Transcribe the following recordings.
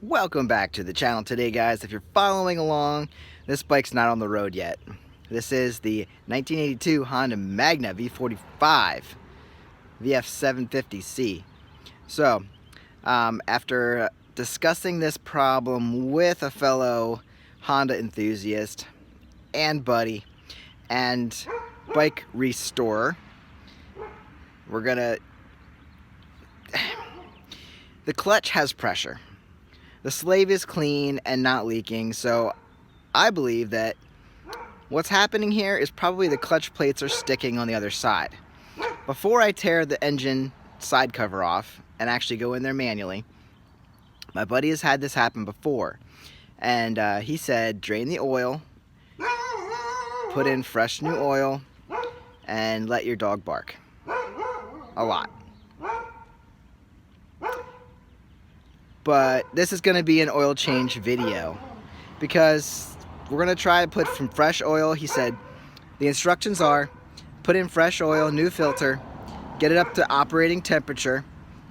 Welcome back to the channel today, guys. If you're following along, this bike's not on the road yet. This is the 1982 Honda Magna V45 VF750C. So, after discussing this problem with a fellow Honda enthusiast and buddy and bike restorer, we're gonna... The clutch has pressure. The slave is clean and not leaking, so I believe that what's happening here is probably the clutch plates are sticking on the other side. Before I tear the engine side cover off and actually go in there manually, my buddy has had this happen before, and he said drain the oil, put in fresh new oil, and let your dog bark a lot. But this is going to be an oil change video because we're going to try to put some fresh oil. He said the instructions are put in fresh oil, new filter, get it up to operating temperature,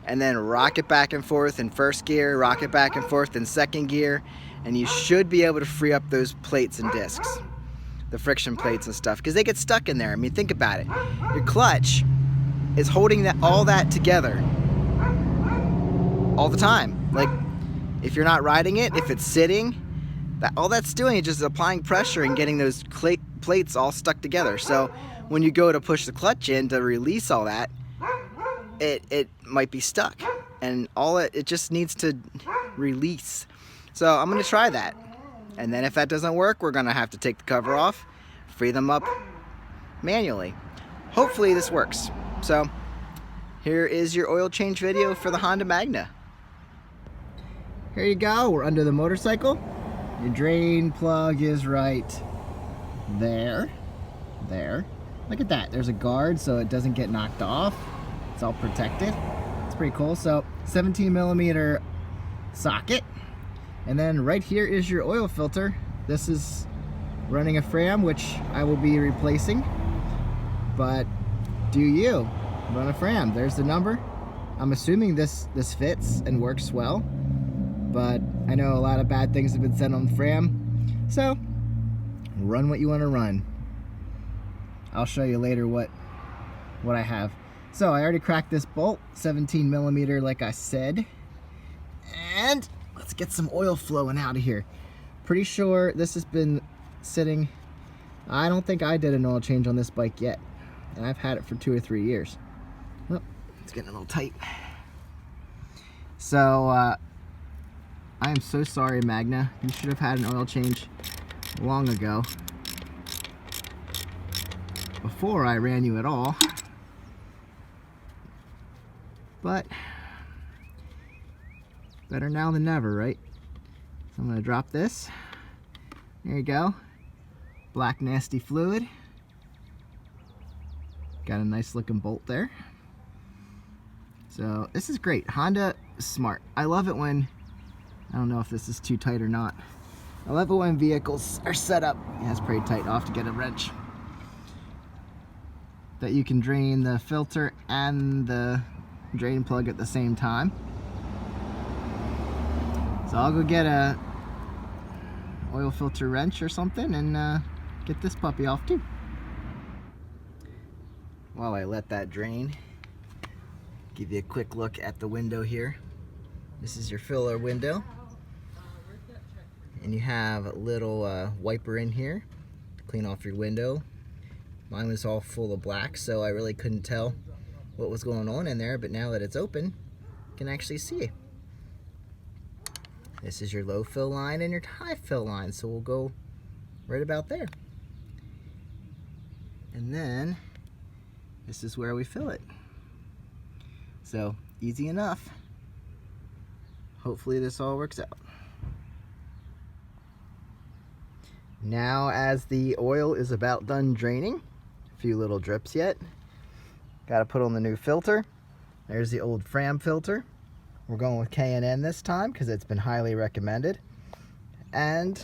and then rock it back and forth in first gear, rock it back and forth in second gear, and you should be able to free up those plates and discs, the friction plates and stuff, because they get stuck in there. I mean, think about it. Your clutch is holding all that together all the time. Like, if you're not riding it, if it's sitting, all that's doing is just applying pressure and getting those plates all stuck together. So when you go to push the clutch in to release all that, it might be stuck, and it just needs to release. So I'm gonna try that, and then if that doesn't work, we're gonna have to take the cover off, free them up manually. Hopefully this works. So here is your oil change video for the Honda Magna. Here you go, we're under the motorcycle. Your drain plug is right there. There. Look at that, there's a guard so it doesn't get knocked off. It's all protected. It's pretty cool. So 17mm socket. And then right here is your oil filter. This is running a Fram, which I will be replacing. But do you run a Fram? There's the number. I'm assuming this fits and works well, but I know a lot of bad things have been said on the Fram, so run what you want to run. I'll show you later what I have. So I already cracked this bolt, 17mm like I said, and let's get some oil flowing out of here. Pretty sure this has been sitting. I don't think I did an oil change on this bike yet, and I've had it for 2 or 3 years. Oh, it's getting a little tight. So I am so sorry, Magna. You should have had an oil change long ago, before I ran you at all. But better now than never, right? So I'm gonna drop this. There you go. Black nasty fluid. Got a nice looking bolt there. So this is great. Honda is smart. I love it when, I don't know if this is too tight or not. I love it when vehicles are set up, yeah, it's pretty tight, I'll have to get a wrench, that you can drain the filter and the drain plug at the same time. So I'll go get a oil filter wrench or something and get this puppy off too. While I let that drain, give you a quick look at the window here. This is your filler window, and you have a little wiper in here to clean off your window. Mine was all full of black, so I really couldn't tell what was going on in there, but now that it's open, you can actually see it. This is your low fill line and your high fill line, so we'll go right about there. And then this is where we fill it. So easy enough. Hopefully this all works out. Now, as the oil is about done draining, a few little drips yet, got to put on the new filter. There's the old Fram filter. We're going with K&N this time because it's been highly recommended. And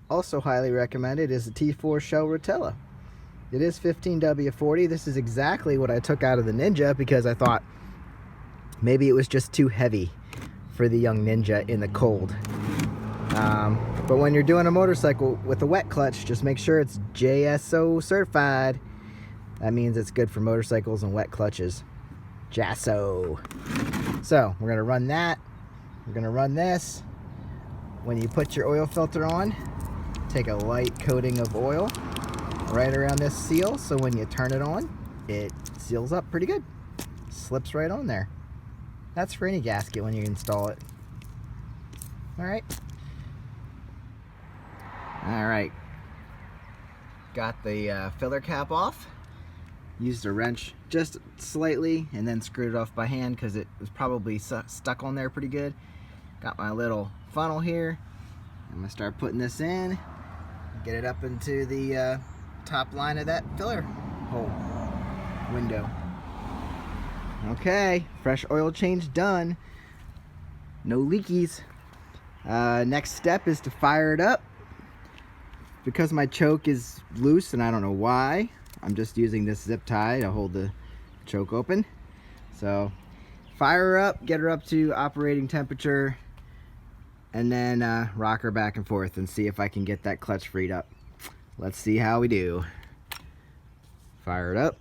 also highly recommended is the T4 Shell Rotella. It is 15W40. This is exactly what I took out of the Ninja because I thought maybe it was just too heavy for the young Ninja in the cold. But when you're doing a motorcycle with a wet clutch, just make sure it's JSO certified. That means it's good for motorcycles and wet clutches. JSO. So we're gonna run that. We're gonna run this. When you put your oil filter on, take a light coating of oil right around this seal, so when you turn it on, it seals up pretty good. Slips right on there. That's for any gasket when you install it. Alright. Alright. Got the filler cap off. Used a wrench just slightly and then screwed it off by hand because it was probably stuck on there pretty good. Got my little funnel here. I'm going to start putting this in. Get it up into the top line of that filler hole window. Okay, fresh oil change done. No leakies. Next step is to fire it up. Because my choke is loose and I don't know why, I'm just using this zip tie to hold the choke open. So fire her up, get her up to operating temperature, and then rock her back and forth and see if I can get that clutch freed up. Let's see how we do. Fire it up.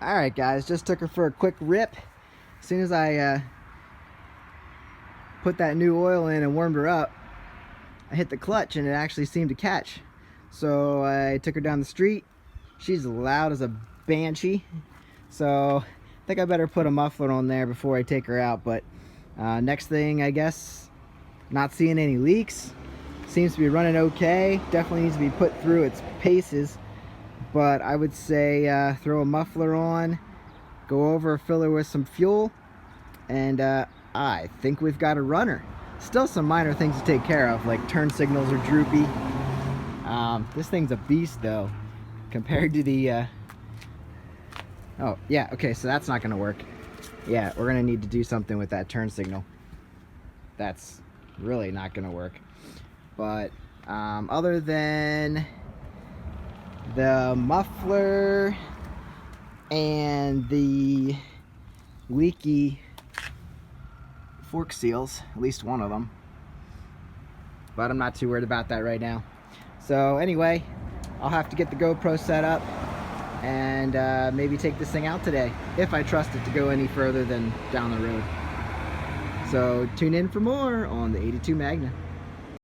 Alright guys, just took her for a quick rip. As soon as I put that new oil in and warmed her up, I hit the clutch and it actually seemed to catch. So I took her down the street. She's loud as a banshee. So I think I better put a muffler on there before I take her out. But next thing, I guess, not seeing any leaks. Seems to be running okay. Definitely needs to be put through its paces. But I would say throw a muffler on, go over, fill her with some fuel, and I think we've got a runner. Still some minor things to take care of, like turn signals are droopy. This thing's a beast though, compared to the... Oh, yeah, okay, so that's not going to work. Yeah, we're going to need to do something with that turn signal. That's really not going to work. But other than the muffler and the leaky fork seals, at least one of them, but I'm not too worried about that right now. So anyway, I'll have to get the GoPro set up and maybe take this thing out today, if I trust it to go any further than down the road. So tune in for more on the 82 Magna.